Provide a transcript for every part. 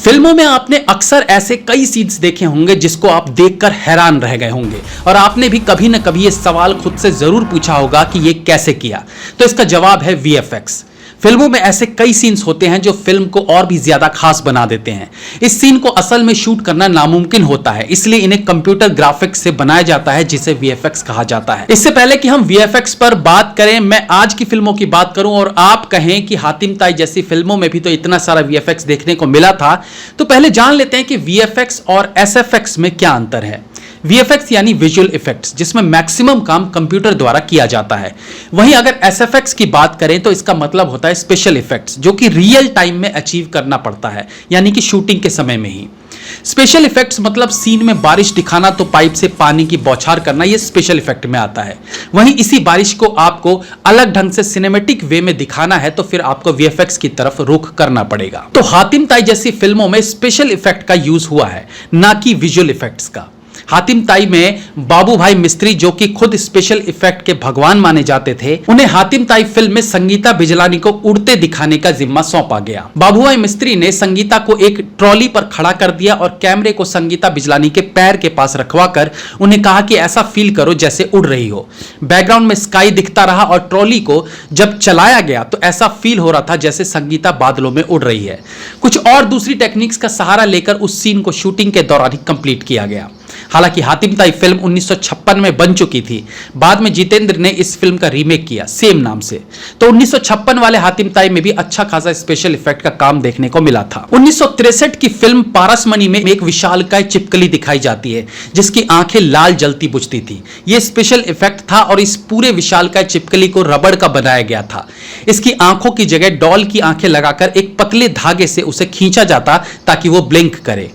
फिल्मों में आपने अक्सर ऐसे कई सीन्स देखे होंगे जिसको आप देखकर हैरान रह गए होंगे और आपने भी कभी न कभी ये सवाल खुद से जरूर पूछा होगा कि ये कैसे किया। तो इसका जवाब है वीएफएक्स। फिल्मों में ऐसे कई सीन्स होते हैं जो फिल्म को और भी ज्यादा खास बना देते हैं। इस सीन को असल में शूट करना नामुमकिन होता है, इसलिए इन्हें कंप्यूटर ग्राफिक्स से बनाया जाता है जिसे वीएफएक्स कहा जाता है। इससे पहले कि हम वीएफएक्स पर बात करें, मैं आज की फिल्मों की बात करूं और आप कहें कि हातिम ताई जैसी फिल्मों में भी तो इतना सारा वीएफएक्स देखने को मिला था, तो पहले जान लेते हैं कि वीएफएक्स और एसएफएक्स में क्या अंतर है। VFX यानी विजुअल इफेक्ट्स, जिसमें मैक्सिमम काम कंप्यूटर द्वारा किया जाता है। वहीं अगर SFX की बात करें तो इसका मतलब होता है स्पेशल इफेक्ट्स, जो कि रियल टाइम में अचीव करना पड़ता है, यानी कि शूटिंग के समय में ही। स्पेशल इफेक्ट्स मतलब सीन में बारिश दिखाना, तो पाइप से पानी की बौछार करना, यह स्पेशल इफेक्ट में आता है। वहीं इसी बारिश को आपको अलग ढंग से सिनेमैटिक वे में दिखाना है तो फिर आपको VFX की तरफ रुख करना पड़ेगा। तो हातिम ताई जैसी फिल्मों में स्पेशल इफेक्ट का यूज हुआ है, ना कि विजुअल इफेक्ट्स का। हातिम ताई में बाबू भाई मिस्त्री, जो कि खुद स्पेशल इफेक्ट के भगवान माने जाते थे, उन्हें हातिम ताई फिल्म में संगीता बिजलानी को उड़ते दिखाने का जिम्मा सौंपा गया। बाबू भाई मिस्त्री ने संगीता को एक ट्रॉली पर खड़ा कर दिया और कैमरे को संगीता बिजलानी के पैर के पास रखवाकर उन्हें कहा कि ऐसा फील करो जैसे उड़ रही हो। बैकग्राउंड में स्काई दिखता रहा और ट्रॉली को जब चलाया गया तो ऐसा फील हो रहा था जैसे संगीता बादलों में उड़ रही है। कुछ और दूसरी टेक्निक्स का सहारा लेकर उस सीन को शूटिंग के दौरान ही कंप्लीट किया गया। हालांकि हातिम ताई फिल्म 1956 में बन चुकी थी। बाद में जितेंद्र ने इस फिल्म का रीमेक किया सेम नाम से। तो 1956 वाले हातिम ताई में भी अच्छा खासा स्पेशल इफेक्ट का काम देखने को मिला था। 1963 की फिल्म पारसमणि में एक विशालकाय छिपकली दिखाई जाती है जिसकी आंखें लाल जलती बुझती थी। यह स्पेशल इफेक्ट था और इस पूरे विशालकाय छिपकली को रबड़ का बनाया गया था। इसकी आंखों की जगह डॉल की आंखें लगाकर एक पतले धागे से उसे खींचा जाता ताकि वो ब्लिंक करे।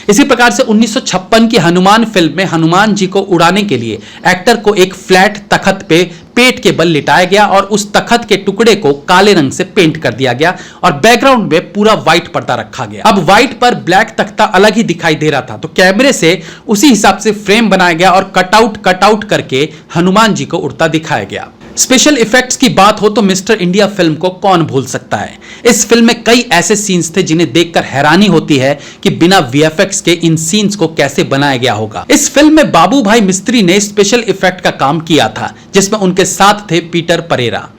इसी प्रकार से 1956 की हनुमान फिल्म में हनुमान जी को उड़ाने के लिए एक्टर को एक फ्लैट तखत पे पेट के बल लिटाया गया और उस तखत के टुकड़े को काले रंग से पेंट कर दिया गया और बैकग्राउंड में पूरा व्हाइट पर्दा रखा गया। अब व्हाइट पर ब्लैक तख्ता अलग ही दिखाई दे रहा था, तो कैमरे से उसी हिसाब से फ्रेम बनाया गया और कटआउट करके हनुमान जी को उड़ता दिखाया गया। स्पेशल इफेक्ट्स की बात हो तो मिस्टर इंडिया फिल्म को कौन भूल सकता है। इस फिल्म में कई ऐसे सीन्स थे जिन्हें देखकर हैरानी होती है कि बिना VFX के इन सीन्स को कैसे बनाया गया होगा। इस फिल्म में बाबू भाई मिस्त्री ने स्पेशल इफेक्ट का काम किया था, जिसमें उनके साथ थे पीटर परेरा।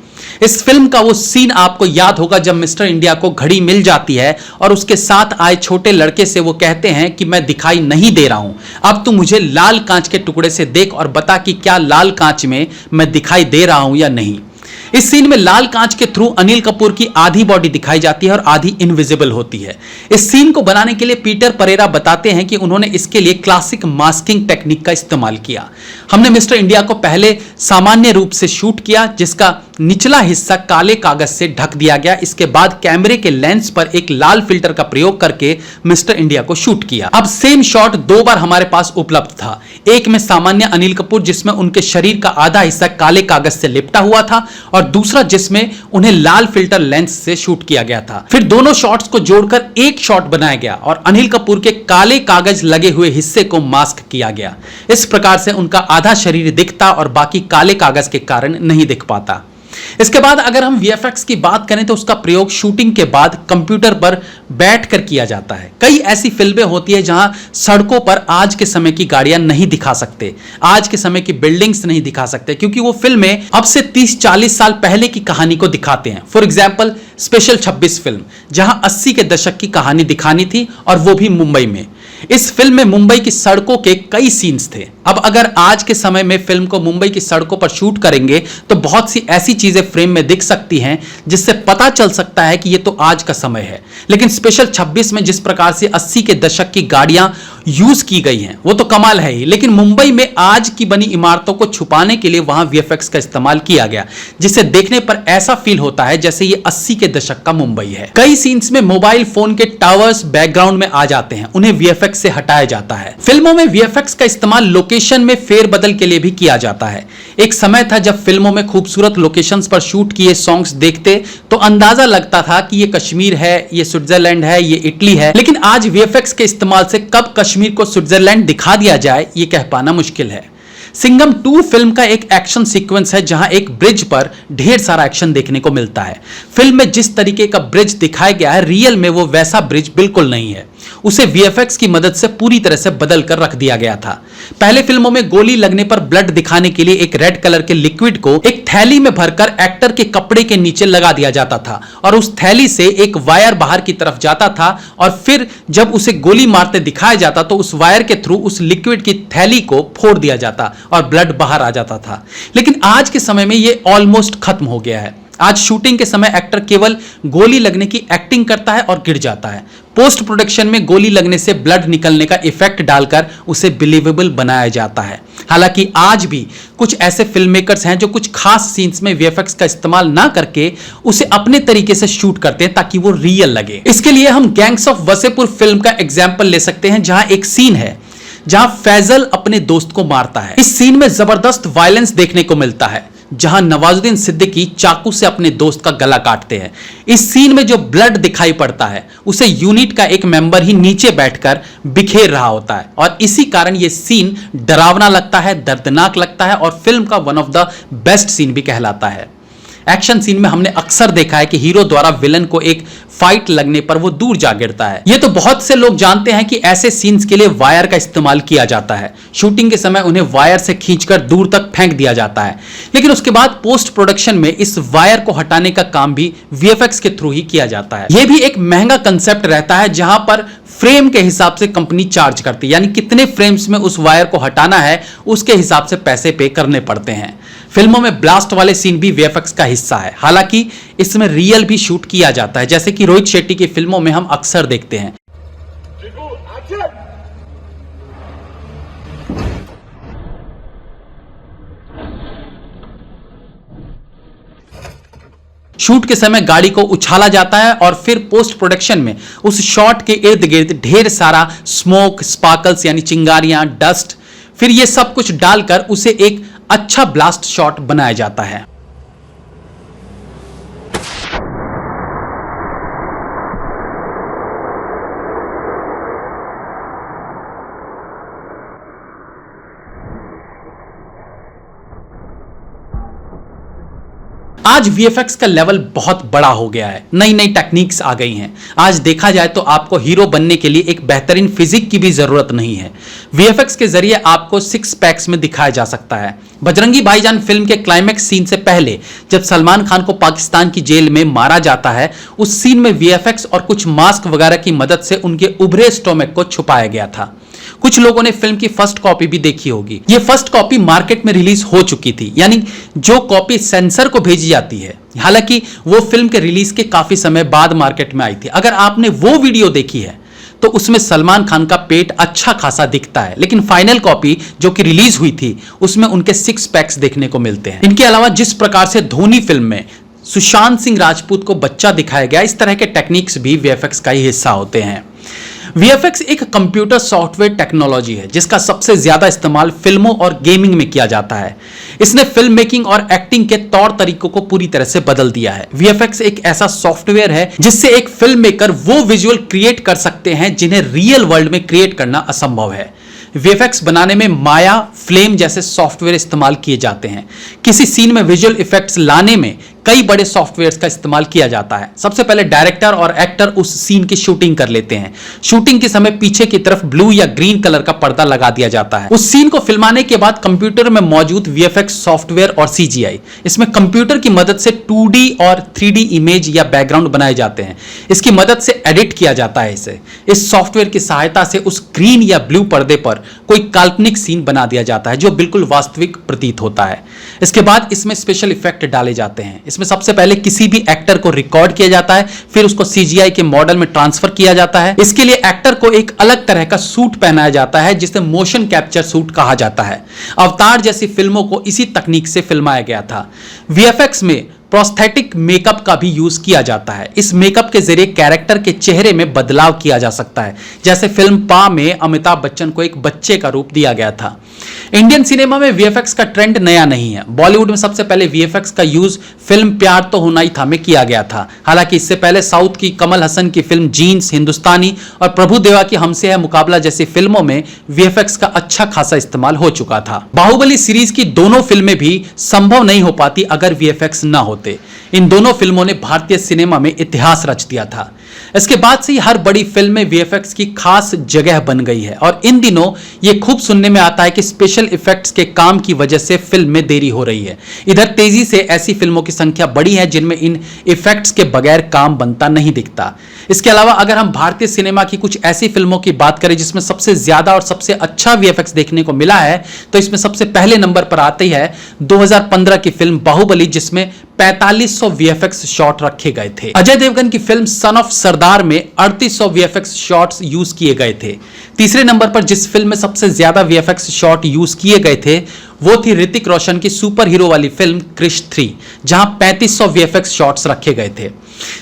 इस फिल्म का वो सीन आपको याद होगा जब मिस्टर इंडिया को घड़ी मिल जाती है और उसके साथ आए छोटे लड़के से वो कहते हैं कि मैं दिखाई नहीं दे रहा हूं, अब तू मुझे लाल कांच के टुकड़े से देख और बता कि क्या लाल कांच में मैं दिखाई दे रहा हूं या नहीं। इस सीन में लाल कांच के थ्रू अनिल कपूर की आधी बॉडी दिखाई जाती है और आधी इनविजिबल होती है। इस सीन को बनाने के लिए पीटर परेरा बताते हैं कि उन्होंने इसके लिए क्लासिक मास्किंग टेक्निक का इस्तेमाल किया। हमने मिस्टर इंडिया को पहले सामान्य रूप से शूट किया, जिसका निचला हिस्सा काले कागज से ढक दिया गया। इसके बाद कैमरे के लेंस पर एक लाल फिल्टर का प्रयोग करके मिस्टर इंडिया को शूट किया। अब सेम शॉट दो बार हमारे पास उपलब्ध था, एक में सामान्य अनिल कपूर जिसमें उनके शरीर का आधा हिस्सा काले कागज से लिपटा हुआ था और दूसरा जिसमें उन्हें लाल फिल्टर लेंस से शूट किया गया था। फिर दोनों शॉट्स को जोड़कर एक शॉट बनाया गया और अनिल कपूर के काले कागज लगे हुए हिस्से को मास्क किया गया। इस प्रकार से उनका आधा शरीर दिखता और बाकी काले कागज के कारण नहीं दिख पाता। इसके बाद अगर हम VFX की बात करें तो उसका प्रयोग शूटिंग के बाद कंप्यूटर पर बैठकर किया जाता है। कई ऐसी फिल्में होती है जहां सड़कों पर आज के समय की गाड़ियां नहीं दिखा सकते, आज के समय की बिल्डिंग्स नहीं दिखा सकते, क्योंकि वो फिल्में अब से 30-40 साल पहले की कहानी को दिखाते हैं। फॉर एग्जाम्पल स्पेशल 26 फिल्म, जहां 80 के दशक की कहानी दिखानी थी और वो भी मुंबई में। इस फिल्म में मुंबई की सड़कों के कई सीन्स थे। अब अगर आज के समय में फिल्म को मुंबई की सड़कों पर शूट करेंगे तो बहुत सी ऐसी चीजें फ्रेम में दिख सकती हैं जिससे पता चल सकता है कि ये तो आज का समय है। लेकिन स्पेशल 26 में जिस प्रकार से 80 के दशक की गाड़ियां यूज की गई हैं वो तो कमाल है ही, लेकिन मुंबई में आज की बनी इमारतों को छुपाने के लिए वहां VFX का इस्तेमाल किया गया, जिसे देखने पर ऐसा फील होता है जैसे ये 80 के दशक का मुंबई है। कई सीन्स में मोबाइल फोन के टावर्स बैकग्राउंड में आ जाते हैं, उन्हें VFX से हटाया जाता है। फिल्मों में VFX का इस्तेमाल लोकेशन में फेरबदल के लिए भी किया जाता है। एक समय था जब फिल्मों में खूबसूरत लोकेशंस पर शूट किए सॉन्ग्स देखते तो अंदाजा लगता था कि ये कश्मीर है, ये स्विट्जरलैंड है, ये इटली है, लेकिन आज VFX के इस्तेमाल से कब कश्मीर को स्विट्जरलैंड दिखा दिया जाए ये कह पाना मुश्किल है। सिंघम 2 फिल्म का एक एक्शन सीक्वेंस है जहां एक ब्रिज पर ढेर सारा एक्शन देखने को मिलता है। फिल्म में जिस तरीके का ब्रिज दिखाया गया है, रियल में वो वैसा ब्रिज बिल्कुल नहीं है। उसे वीएफएक्स की मदद से पूरी तरह से बदल कर रख दिया गया था। पहले फिल्मों में गोली लगने पर ब्लड दिखाने के लिए एक रेड कलर के लिक्विड को एक थैली में भरकर एक्टर के कपड़े के नीचे लगा दिया जाता था और उस थैली से एक वायर बाहर की तरफ जाता था और फिर जब उसे गोली मारते दिखाया जाता तो उस वायर के थ्रू उस लिक्विड की थैली को फोड़ दिया जाता और ब्लड बाहर आ जाता था। लेकिन आज के समय में यह ऑलमोस्ट खत्म हो गया है। आज शूटिंग के समय एक्टर केवल गोली लगने की एक्टिंग करता है और गिर जाता है। पोस्ट प्रोडक्शन में गोली लगने से ब्लड निकलने का इफेक्ट डालकर उसे बिलीवेबल बनाया जाता है। हालांकि आज भी कुछ ऐसे फिल्म मेकर्स हैं जो कुछ खास सीन्स में वीएफएक्स का इस्तेमाल ना करके उसे अपने तरीके से शूट करते हैं ताकि वो रियल लगे। इसके लिए हम गैंग्स ऑफ वसेपुर फिल्म का एग्जाम्पल ले सकते हैं, जहां एक सीन है जहां फैजल अपने दोस्त को मारता है। इस सीन में जबरदस्त वायलेंस देखने को मिलता है, जहां नवाजुद्दीन सिद्दीकी चाकू से अपने दोस्त का गला काटते हैं। इस सीन में जो ब्लड दिखाई पड़ता है उसे यूनिट का एक मेंबर ही नीचे बैठकर बिखेर रहा होता है और इसी कारण यह सीन डरावना लगता है, दर्दनाक लगता है और फिल्म का one of the best scene भी कहलाता है। एक्शन सीन में हमने अक्सर देखा है कि हीरो द्वारा विलन को एक फाइट लगने पर वो दूर जा गिरता है। ये तो बहुत से लोग जानते हैं कि ऐसे सीन्स के लिए वायर का इस्तेमाल किया जाता है। शूटिंग के समय उन्हें वायर से खींचकर दूर तक फेंक दिया जाता है, लेकिन उसके बाद पोस्ट प्रोडक्शन में इस वायर को हटाने का काम भी वीएफएक्स के थ्रू ही किया जाता है। यह भी एक महंगा कंसेप्ट रहता है, जहां पर फ्रेम के हिसाब से कंपनी चार्ज करती है, यानी कितने फ्रेम्स में उस वायर को हटाना है उसके हिसाब से पैसे पे करने पड़ते हैं। फिल्मों में ब्लास्ट वाले सीन भी वीएफएक्स का हिस्सा है। हालांकि इसमें रियल भी शूट किया जाता है, जैसे कि रोहित शेट्टी की फिल्मों में हम अक्सर देखते हैं। शूट के समय गाड़ी को उछाला जाता है और फिर पोस्ट प्रोडक्शन में उस शॉट के इर्द गिर्द ढेर सारा स्मोक, स्पार्कल्स यानी चिंगारियां, डस्ट, फिर ये सब कुछ डालकर उसे एक अच्छा ब्लास्ट शॉट बनाया जाता है। आज वीएफएक्स का लेवल बहुत बड़ा हो गया है, नई नई टेक्निक्स आ गई हैं। आज देखा जाए तो आपको हीरो बनने के लिए एक बेहतरीन फिजिक की भी जरूरत नहीं है। वीएफएक्स के जरिए आपको 6 पैक्स में दिखाया जा सकता है। बजरंगी भाईजान फिल्म के क्लाइमैक्स सीन से पहले जब सलमान खान को पाकिस्तान की जेल में मारा जाता है, उस सीन में वीएफएक्स और कुछ मास्क वगैरह की मदद से उनके उभरे स्टोमक को छुपाया गया था। कुछ लोगों ने फिल्म की फर्स्ट कॉपी भी देखी होगी। यह फर्स्ट कॉपी मार्केट में रिलीज हो चुकी थी, यानी जो कॉपी सेंसर को भेजी जाती है। हालांकि वो फिल्म के रिलीज के काफी समय बाद मार्केट में आई थी। अगर आपने वो वीडियो देखी है तो उसमें सलमान खान का पेट अच्छा खासा दिखता है, लेकिन फाइनल कॉपी जो कि रिलीज हुई थी उसमें उनके 6 पैक्स देखने को मिलते हैं। इनके अलावा जिस प्रकार से धोनी फिल्म में सुशांत सिंह राजपूत को बच्चा दिखाया गया, इस तरह के टेक्निक्स भी वीएफएक्स का ही हिस्सा होते हैं। वीएफएक्स एक कंप्यूटर सॉफ्टवेयर टेक्नोलॉजी है जिसका सबसे ज्यादा इस्तेमाल फिल्मों और गेमिंग में किया जाता है। इसने फिल्म मेकिंग और एक्टिंग के तौर तरीकों को पूरी तरह से बदल दिया है। वीएफएक्स एक ऐसा सॉफ्टवेयर है जिससे एक फिल्म मेकर वो विजुअल क्रिएट कर सकते हैं जिन्हें रियल वर्ल्ड में क्रिएट करना असंभव है। वीएफएक्स बनाने में माया, फ्लेम जैसे सॉफ्टवेयर इस्तेमाल किए जाते हैं। किसी सीन में विजुअल इफेक्ट्स लाने में कई बड़े सॉफ्टवेयर्स का इस्तेमाल किया जाता है। सबसे पहले डायरेक्टर और एक्टर उस सीन की शूटिंग कर लेते हैं। शूटिंग के समय पीछे की तरफ ब्लू या ग्रीन कलर का पर्दा लगा दिया जाता है। उस सीन को फिल्माने के बाद कंप्यूटर में मौजूद वीएफएक्स सॉफ्टवेयर और सीजीआई, इसमें कंप्यूटर की मदद से 2D और 3D इमेज या बैकग्राउंड बनाए जाते हैं। इसकी मदद से एडिट किया जाता है। इस सॉफ्टवेयर की सहायता से उस ग्रीन या ब्लू पर्दे पर कोई काल्पनिक सीन बना दिया जाता है जो बिल्कुल वास्तविक प्रतीत होता है। इसके बाद इसमें स्पेशल इफेक्ट डाले जाते हैं। इसमें सबसे पहले किसी भी एक्टर को रिकॉर्ड किया जाता है, फिर उसको सीजीआई के मॉडल में ट्रांसफर किया जाता है। इसके लिए एक्टर को एक अलग तरह का सूट पहनाया जाता है जिसे मोशन कैप्चर सूट कहा जाता है। अवतार जैसी फिल्मों को इसी तकनीक से फिल्माया गया था। वीएफएक्स में प्रोस्थेटिक मेकअप का भी यूज किया जाता है। इस मेकअप के जरिए कैरेक्टर के चेहरे में बदलाव किया जा सकता है, जैसे फिल्म पा में अमिताभ बच्चन को एक बच्चे का रूप दिया गया था। इंडियन सिनेमा में वीएफएक्स का ट्रेंड नया नहीं है। बॉलीवुड में सबसे पहले वीएफएक्स का यूज फिल्म प्यार तो होना ही था में किया गया था। हालांकि इससे पहले साउथ की कमल हसन की फिल्म जीन्स, हिंदुस्तानी और प्रभुदेवा की हमसे है मुकाबला जैसी फिल्मों में वीएफएक्स का अच्छा खासा इस्तेमाल हो चुका था। बाहुबली सीरीज की दोनों फिल्में भी संभव नहीं हो पाती अगर वीएफएक्स ना होते। इन दोनों फिल्मों ने भारतीय सिनेमा में इतिहास रच दिया था। इसके बाद से हर बड़ी फिल्म में वीएफएक्स की खास जगह बन गई है और इन दिनों यह खूब सुनने में आता है कि स्पेशल इफेक्ट्स के काम की वजह से फिल्म में देरी हो रही है। इधर तेजी से ऐसी फिल्मों की संख्या बढ़ी है जिनमें इन इफेक्ट्स के बगैर काम बनता नहीं दिखता। इसके अलावा अगर हम भारतीय सिनेमा की कुछ ऐसी फिल्मों की बात करें जिसमें सबसे ज्यादा और सबसे अच्छा वीएफएक्स देखने को मिला है, तो इसमें सबसे पहले नंबर पर आती है 2015 की फिल्म बाहुबली, जिसमें 4500 वीएफएक्स शॉट रखे गए थे। अजय देवगन की फिल्म सन ऑफ सरदार में 3800 वीएफएक्स शॉट्स यूज किए गए थे। तीसरे नंबर पर जिस फिल्म में सबसे ज्यादा वीएफएक्स शॉट यूज किए गए थे वो थी ऋतिक रोशन की सुपर हीरो वाली फिल्म क्रिश 3, जहां 3500 वीएफएक्स शॉट्स रखे गए थे।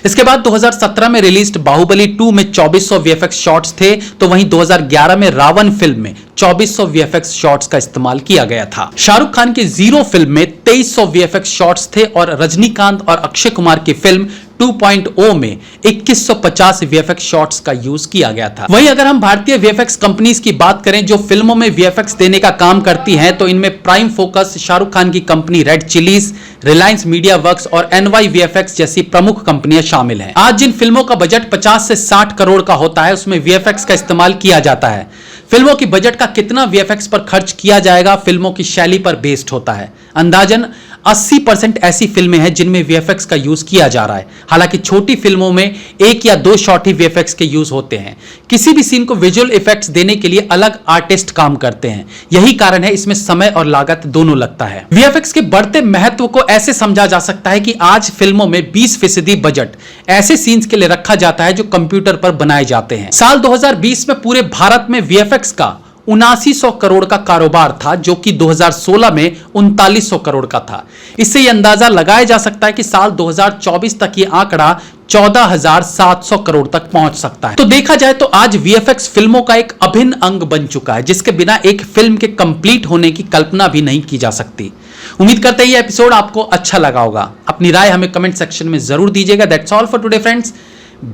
इसके बाद 2017 में रिलीज्ड बाहुबली 2 में 2400 वीएफएक्स शॉट्स थे, तो वहीं 2011 में रावण फिल्म में 2400 वीएफएक्स शॉट्स का इस्तेमाल किया गया था। शाहरुख खान की जीरो फिल्म में 2300 वीएफएक्स शॉट्स थे और रजनीकांत और अक्षय कुमार की फिल्म 2.0 में 2150 वीएफएक्स शॉट्स का यूज किया गया था। वहीं अगर हम भारतीय वीएफएक्स कंपनीज की बात करें जो फिल्मों में वीएफएक्स देने का काम करती हैं, तो इनमें प्राइम फोकस, शाहरुख खान की company red chillies, Reliance media works और एनवाई वीएफएक्स जैसी प्रमुख कंपनियां शामिल हैं। आज जिन फिल्मों का बजट 50 से 60 करोड़ का होता है उसमें वीएफएक्स का इस्तेमाल किया जाता है। फिल्मों की बजट का कितना वीएफएक्स पर खर्च किया जाएगा फिल्मों की शैली पर बेस्ड होता है। अंदाजन 80% ऐसी फिल्में हैं जिनमें वीएफएक्स का यूज किया जा रहा है। हालांकि छोटी फिल्मों में 1 या 2 शॉट ही वीएफएक्स के यूज होते हैं। किसी भी सीन को विजुअल इफेक्ट्स देने के लिए अलग आर्टिस्ट काम करते हैं। यही कारण है इसमें समय और लागत दोनों लगता है। वीएफएक्स के बढ़ते महत्व को ऐसे समझा जा सकता है कि आज फिल्मों में 20% बजट ऐसे सीन्स के लिए रखा जाता है जो कंप्यूटर पर बनाए जाते हैं। साल 2020 में पूरे भारत में वीएफएक्स का 7900 करोड़ का कारोबार था, जो कि 2016 में 3900 करोड़ का था। इससे यह अंदाजा लगाया जा सकता है कि साल 2024 तक ये आंकड़ा 14,700 करोड़ तक पहुंच सकता है। तो देखा जाए तो आज वीएफएक्स फिल्मों का एक अभिन्न अंग बन चुका है, जिसके बिना एक फिल्म के कंप्लीट होने की कल्पना भी नहीं की जा सकती। उम्मीद करते हैं ये एपिसोड आपको अच्छा लगा होगा। अपनी राय हमें कमेंट सेक्शन में जरूर दीजिएगा। That's all for today friends.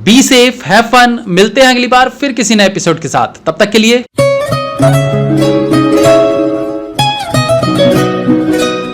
Be safe, have fun. मिलते हैं अगली बार फिर किसी नए एपिसोड के साथ। तब तक के लिए